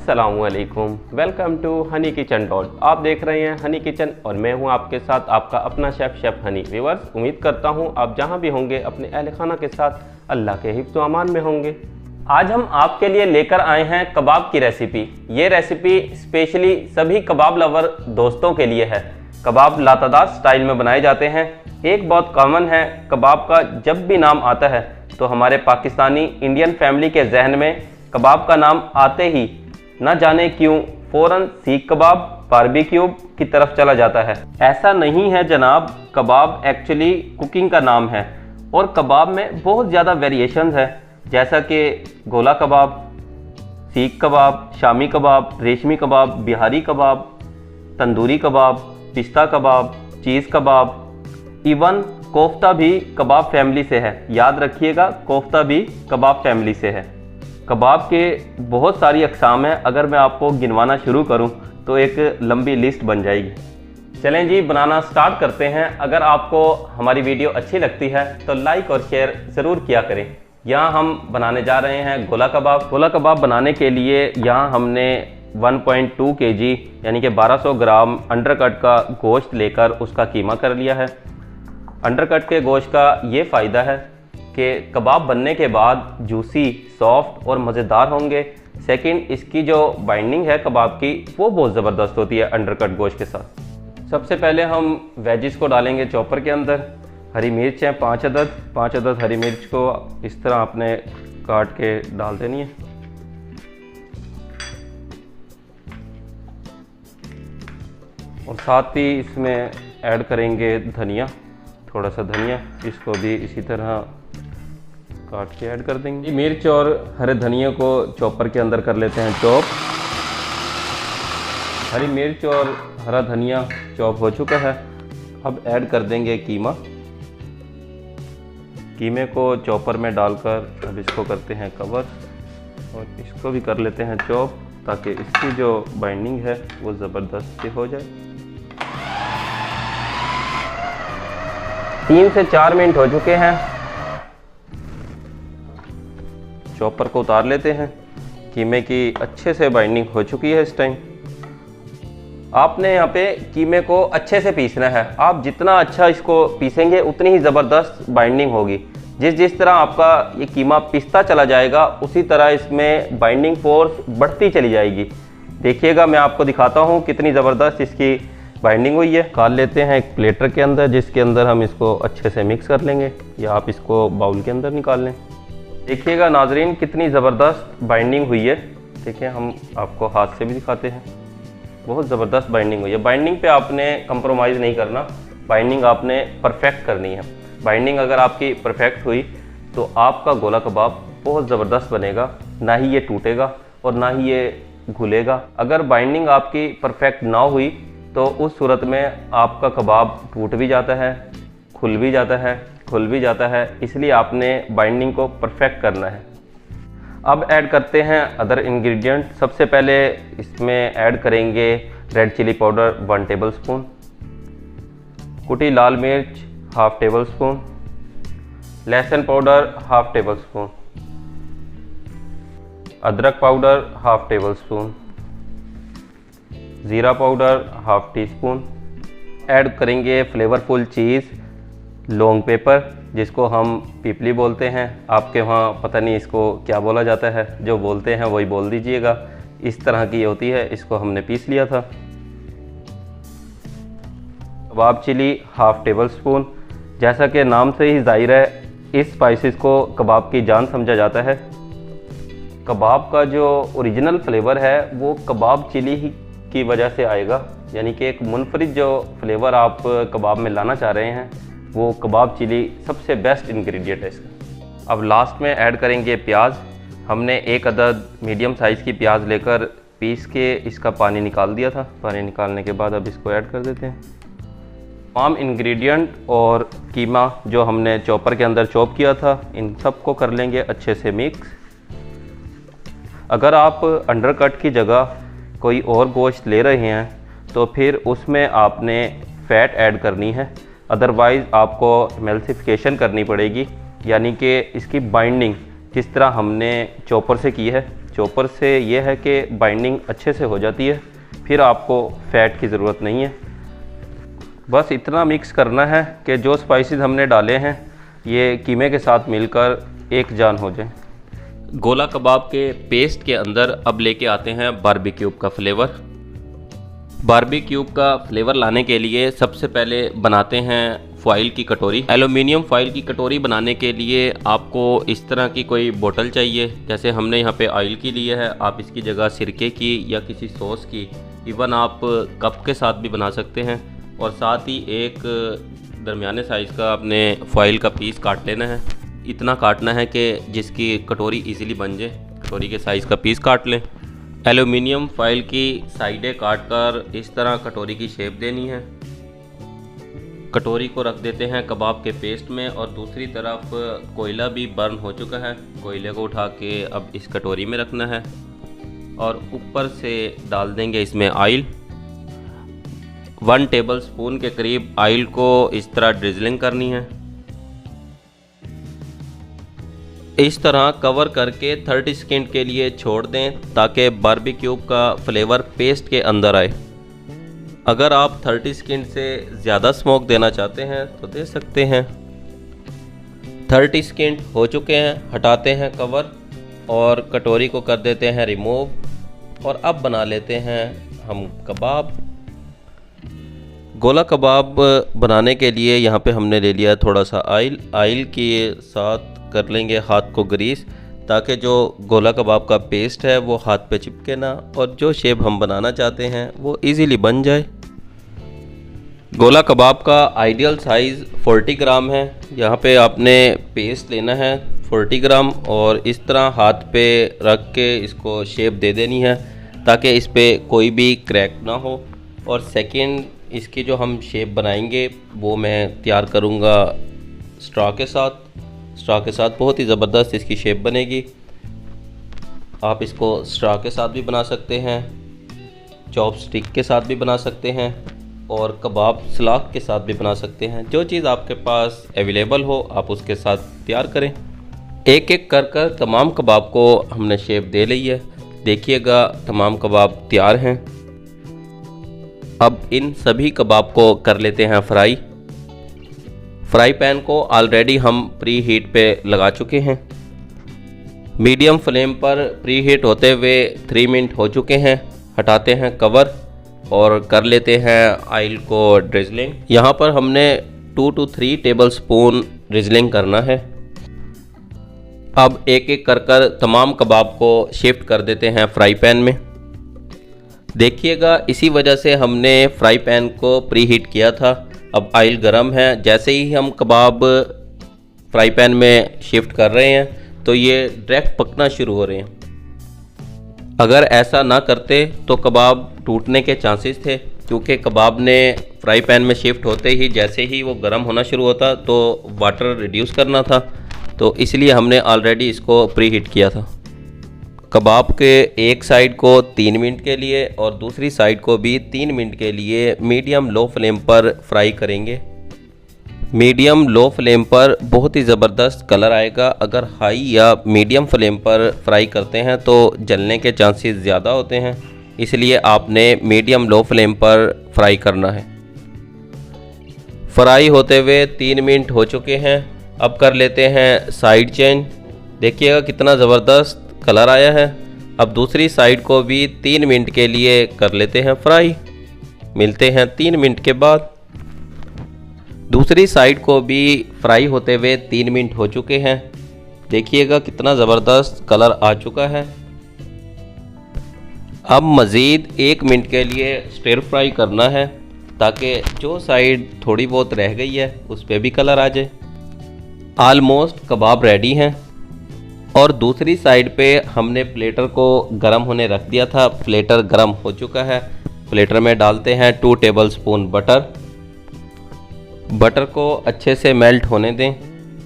अस्सलामुअलैकुम, welcome to Honey Kitchen dot. आप देख रहे हैं हनी किचन और मैं हूं आपके साथ आपका अपना शेफ़ हनी। व्यूअर्स, उम्मीद करता हूं आप जहां भी होंगे अपने अहल खाना के साथ अल्लाह के हिफ्ज़ व अमान में होंगे। आज हम आपके लिए लेकर आए हैं कबाब की रेसिपी। ये रेसिपी स्पेशली सभी कबाब लवर दोस्तों के लिए है। कबाब लातादार स्टाइल में बनाए जाते हैं। एक बहुत कॉमन है, कबाब का जब भी नाम आता है तो हमारे पाकिस्तानी इंडियन फैमिली के जहन में कबाब का नाम आते ही न जाने क्यों फ़ौरन सीख कबाब, बारबेक्यू की तरफ चला जाता है। ऐसा नहीं है जनाब, कबाब एक्चुअली कुकिंग का नाम है और कबाब में बहुत ज़्यादा वेरिएशंस है, जैसा कि गोला कबाब, सीख कबाब, शामी कबाब, रेशमी कबाब, बिहारी कबाब, तंदूरी कबाब, पिस्ता कबाब, चीज़ कबाब, इवन कोफ्ता भी कबाब फैमिली से है। याद रखिएगा, कोफ्ता भी कबाब फैमिली से है। कबाब के बहुत सारी अक़साम हैं, अगर मैं आपको गिनवाना शुरू करूं तो एक लंबी लिस्ट बन जाएगी। चलें जी, बनाना स्टार्ट करते हैं। अगर आपको हमारी वीडियो अच्छी लगती है तो लाइक और शेयर ज़रूर किया करें। यहाँ हम बनाने जा रहे हैं गोला कबाब। गोला कबाब बनाने के लिए यहाँ हमने 1.2 kg यानी कि 1200 ग्राम अंडरकट का गोश्त लेकर उसका कीमा कर लिया है। अंडरकट के गोश्त का ये फ़ायदा है कि कबाब बनने के बाद जूसी, सॉफ्ट और मज़ेदार होंगे। सेकंड, इसकी जो बाइंडिंग है कबाब की वो बहुत ज़बरदस्त होती है अंडरकट गोश्त के साथ। सबसे पहले हम वेजिस को डालेंगे चॉपर के अंदर। हरी मिर्च हैं 5 अदद हरी मिर्च को इस तरह आपने काट के डाल देनी है। और साथ ही इसमें ऐड करेंगे धनिया, थोड़ा सा धनिया, इसको भी इसी तरह काट के ऐड कर देंगे। मिर्च और हरे धनिया को चॉपर के अंदर कर लेते हैं चॉप। हरी मिर्च और हरा धनिया चॉप हो चुका है। अब ऐड कर देंगे कीमा। कीमे को चॉपर में डालकर अब इसको करते हैं कवर और इसको भी कर लेते हैं चॉप, ताकि इसकी जो बाइंडिंग है वो ज़बरदस्त सी हो जाए। 3 से 4 मिनट हो चुके हैं। चॉपर को उतार लेते हैं। कीमे की अच्छे से बाइंडिंग हो चुकी है। इस टाइम आपने यहाँ पे कीमे को अच्छे से पीसना है। आप जितना अच्छा इसको पीसेंगे उतनी ही ज़बरदस्त बाइंडिंग होगी। जिस तरह आपका ये कीमा पिसता चला जाएगा उसी तरह इसमें बाइंडिंग फोर्स बढ़ती चली जाएगी। देखिएगा, मैं आपको दिखाता हूँ कितनी ज़बरदस्त इसकी बाइंडिंग हुई है। निकाल लेते हैं एक प्लेटर के अंदर, जिसके अंदर हम इसको अच्छे से मिक्स कर लेंगे, या आप इसको बाउल के अंदर निकाल लें। देखिएगा नाजरीन, कितनी ज़बरदस्त बाइंडिंग हुई है। देखिए, हम आपको हाथ से भी दिखाते हैं। बहुत ज़बरदस्त बाइंडिंग हुई है। बाइंडिंग पे आपने कंप्रोमाइज़ नहीं करना, बाइंडिंग आपने परफेक्ट करनी है। बाइंडिंग अगर आपकी परफेक्ट हुई तो आपका गोला कबाब बहुत ज़बरदस्त बनेगा, ना ही ये टूटेगा और ना ही ये घुलेगा। अगर बाइंडिंग आपकी परफेक्ट ना हुई तो उस सूरत में आपका कबाब टूट भी जाता है, खुल भी जाता है, खुल भी जाता है। इसलिए आपने बाइंडिंग को परफेक्ट करना है। अब ऐड करते हैं अदर इंग्रेडिएंट। सबसे पहले इसमें ऐड करेंगे रेड चिली पाउडर 1 टेबलस्पून, कुटी लाल मिर्च 1/2 टेबलस्पून, लहसुन पाउडर 1/2 टेबलस्पून, अदरक पाउडर 1/2 टेबलस्पून, ज़ीरा पाउडर 1/2 टीस्पून। ऐड करेंगे फ्लेवरफुल चीज़, लॉन्ग पेपर जिसको हम पीपली बोलते हैं। आपके वहाँ पता नहीं इसको क्या बोला जाता है, जो बोलते हैं वही बोल दीजिएगा। इस तरह की होती है, इसको हमने पीस लिया था। कबाब चिली 1/2 टेबलस्पून। जैसा कि नाम से ही जाहिर है, इस स्पाइसेस को कबाब की जान समझा जाता है। कबाब का जो ओरिजिनल फ्लेवर है वो कबाब चिली ही की वजह से आएगा, यानी कि एक मुनफरिद जो फ्लेवर आप कबाब में लाना चाह रहे हैं वो कबाब चिली सबसे बेस्ट इंग्रेडिएंट है इसका। अब लास्ट में ऐड करेंगे प्याज। हमने 1 अदद मीडियम साइज़ की प्याज लेकर पीस के इसका पानी निकाल दिया था। पानी निकालने के बाद अब इसको ऐड कर देते हैं। तमाम इंग्रेडिएंट और कीमा जो हमने चॉपर के अंदर चॉप किया था, इन सब को कर लेंगे अच्छे से मिक्स। अगर आप अंडरकट की जगह कोई और गोश्त ले रहे हैं तो फिर उसमें आपने फ़ैट ऐड करनी है, अदरवाइज़ आपको एमल्सिफिकेशन करनी पड़ेगी। यानी कि इसकी बाइंडिंग जिस तरह हमने चॉपर से की है, चॉपर से ये है कि बाइंडिंग अच्छे से हो जाती है, फिर आपको फ़ैट की ज़रूरत नहीं है। बस इतना मिक्स करना है कि जो स्पाइसेस हमने डाले हैं ये कीमे के साथ मिलकर एक जान हो जाए। गोला कबाब के पेस्ट के अंदर अब लेके आते हैं बारबेक्यूब का फ्लेवर। बारबेक्यूब का फ्लेवर लाने के लिए सबसे पहले बनाते हैं फॉइल की कटोरी। एल्युमिनियम फॉइल की कटोरी बनाने के लिए आपको इस तरह की कोई बोतल चाहिए, जैसे हमने यहाँ पे ऑयल की ली है। आप इसकी जगह सिरके की या किसी सॉस की, इवन आप कप के साथ भी बना सकते हैं। और साथ ही एक दरमियाने साइज़ का आपने फॉइल का पीस काट लेना है। इतना काटना है कि जिसकी कटोरी इजीली बन जाए। कटोरी के साइज़ का पीस काट लें। एल्युमिनियम फॉइल की साइडें काटकर इस तरह कटोरी की शेप देनी है। कटोरी को रख देते हैं कबाब के पेस्ट में और दूसरी तरफ कोयला भी बर्न हो चुका है। कोयले को उठा के अब इस कटोरी में रखना है और ऊपर से डाल देंगे इसमें ऑयल। 1 टेबल स्पून के करीब ऑयल को इस तरह ड्रिजलिंग करनी है। इस तरह कवर करके 30 सेकंड के लिए छोड़ दें ताकि बारबेक्यूब का फ्लेवर पेस्ट के अंदर आए। अगर आप 30 सेकंड से ज़्यादा स्मोक देना चाहते हैं तो दे सकते हैं। 30 सेकंड हो चुके हैं, हटाते हैं कवर और कटोरी को कर देते हैं रिमूव। और अब बना लेते हैं हम कबाब। गोला कबाब बनाने के लिए यहाँ पे हमने ले लिया थोड़ा सा ऑयल। ऑयल के साथ कर लेंगे हाथ को ग्रीस ताकि जो गोला कबाब का पेस्ट है वो हाथ पे चिपके ना और जो शेप हम बनाना चाहते हैं वो इजीली बन जाए। गोला कबाब का आइडियल साइज़ 40 ग्राम है। यहाँ पे आपने पेस्ट लेना है 40 ग्राम और इस तरह हाथ पे रख के इसको शेप दे देनी है ताकि इस पे कोई भी क्रैक ना हो। और सेकंड इसकी जो हम शेप बनाएंगे वो मैं तैयार करूँगा स्ट्रॉ के साथ। स्ट्रॉ के साथ बहुत ही ज़बरदस्त इसकी शेप बनेगी। आप इसको स्ट्रॉ के साथ भी बना सकते हैं, चॉपस्टिक के साथ भी बना सकते हैं और कबाब सलाख के साथ भी बना सकते हैं। जो चीज़ आपके पास अवेलेबल हो आप उसके साथ तैयार करें। एक एक कर कर तमाम कबाब को हमने शेप दे ली है। देखिएगा तमाम कबाब तैयार हैं। अब इन सभी कबाब को कर लेते हैं फ्राई। फ्राई पैन को ऑलरेडी हम प्री हीट पे लगा चुके हैं। मीडियम फ्लेम पर प्री हीट होते हुए 3 मिनट हो चुके हैं। हटाते हैं कवर और कर लेते हैं ऑयल को ड्रिजलिंग। यहाँ पर हमने 2 to 3 टेबल स्पून ड्रिजलिंग करना है। अब एक एक कर कर तमाम कबाब को शिफ्ट कर देते हैं फ्राई पैन में। देखिएगा इसी वजह से हमने फ्राई पैन को प्री हीट किया था। अब ऑयल गर्म है, जैसे ही हम कबाब फ्राई पैन में शिफ्ट कर रहे हैं तो ये डायरेक्ट पकना शुरू हो रहे हैं। अगर ऐसा ना करते तो कबाब टूटने के चांसेस थे, क्योंकि कबाब ने फ्राई पैन में शिफ्ट होते ही जैसे ही वो गर्म होना शुरू होता तो वाटर रिड्यूस करना था, तो इसलिए हमने ऑलरेडी इसको प्री हीट किया था। कबाब के एक साइड को 3 मिनट के लिए और दूसरी साइड को भी 3 मिनट के लिए मीडियम लो फ्लेम पर फ्राई करेंगे। मीडियम लो फ्लेम पर बहुत ही ज़बरदस्त कलर आएगा। अगर हाई या मीडियम फ्लेम पर फ्राई करते हैं तो जलने के चांसेस ज़्यादा होते हैं, इसलिए आपने मीडियम लो फ्लेम पर फ्राई करना है। फ्राई होते हुए 3 मिनट हो चुके हैं। अब कर लेते हैं साइड चेंज। देखिएगा कितना ज़बरदस्त कलर आया है। अब दूसरी साइड को भी 3 मिनट के लिए कर लेते हैं फ्राई। मिलते हैं 3 मिनट के बाद। दूसरी साइड को भी फ्राई होते हुए 3 मिनट हो चुके हैं। देखिएगा कितना ज़बरदस्त कलर आ चुका है। अब मज़ीद 1 मिनट के लिए स्टिर फ्राई करना है ताकि जो साइड थोड़ी बहुत रह गई है उस पर भी कलर आ जाए। आलमोस्ट कबाब रेडी हैं और दूसरी साइड पे हमने प्लेटर को गर्म होने रख दिया था। प्लेटर गर्म हो चुका है। प्लेटर में डालते हैं 2 टेबल स्पून बटर। बटर को अच्छे से मेल्ट होने दें।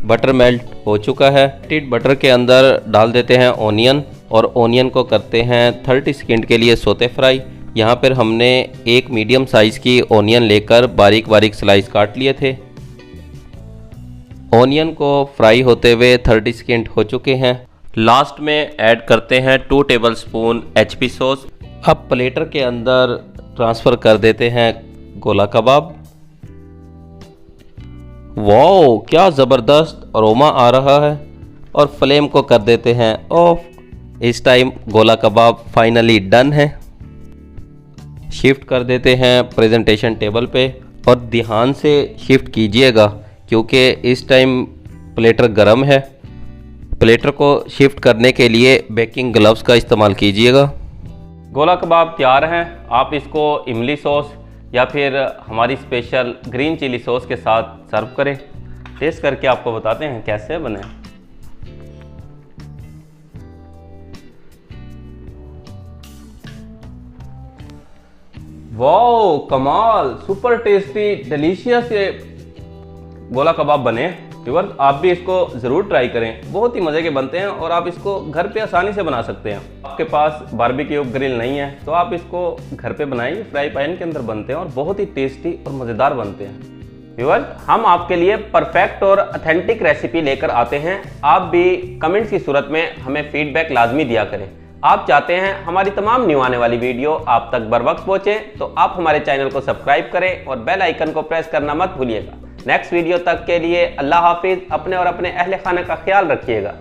बटर मेल्ट हो चुका है। मेल्टेड बटर के अंदर डाल देते हैं ओनियन और ओनियन को करते हैं 30 सेकंड के लिए सोते फ्राई। यहाँ पर हमने एक मीडियम साइज़ की ओनियन लेकर बारीक बारीक स्लाइस काट लिए थे। ओनियन को फ्राई होते हुए 30 सेकंड हो चुके हैं। लास्ट में ऐड करते हैं 2 टेबलस्पून HP सॉस। अब प्लेटर के अंदर ट्रांसफ़र कर देते हैं गोला कबाब। वाओ, क्या ज़बरदस्त अरोमा आ रहा है। और फ्लेम को कर देते हैं ऑफ। इस टाइम गोला कबाब फाइनली डन है। शिफ्ट कर देते हैं प्रेजेंटेशन टेबल पे और ध्यान से शिफ्ट कीजिएगा क्योंकि इस टाइम प्लेटर गर्म है। प्लेटर को शिफ्ट करने के लिए बेकिंग ग्लव्स का इस्तेमाल कीजिएगा। गोला कबाब तैयार हैं। आप इसको इमली सॉस या फिर हमारी स्पेशल ग्रीन चिली सॉस के साथ सर्व करें। टेस्ट करके आपको बताते हैं कैसे बने। वाओ, कमाल, सुपर टेस्टी डिलीशियस ये गोला कबाब बने। व्यूअर्स, आप भी इसको ज़रूर ट्राई करें। बहुत ही मज़े के बनते हैं और आप इसको घर पे आसानी से बना सकते हैं। आपके पास बारबेक्यू ग्रिल नहीं है तो आप इसको घर पे बनाइए। फ्राई पैन के अंदर बनते हैं और बहुत ही टेस्टी और मज़ेदार बनते हैं। व्यूअर्स, हम आपके लिए परफेक्ट और ऑथेंटिक रेसिपी लेकर आते हैं। आप भी कमेंट्स की सूरत में हमें फीडबैक लाजमी दिया करें। आप चाहते हैं हमारी तमाम न्यू आने वाली वीडियो आप तक बर वक्त पहुँचे तो आप हमारे चैनल को सब्सक्राइब करें और बेल आइकन को प्रेस करना मत भूलिएगा। नेक्स्ट वीडियो तक के लिए अल्लाह हाफिज़। अपने और अपने अहले खाने का ख्याल रखिएगा।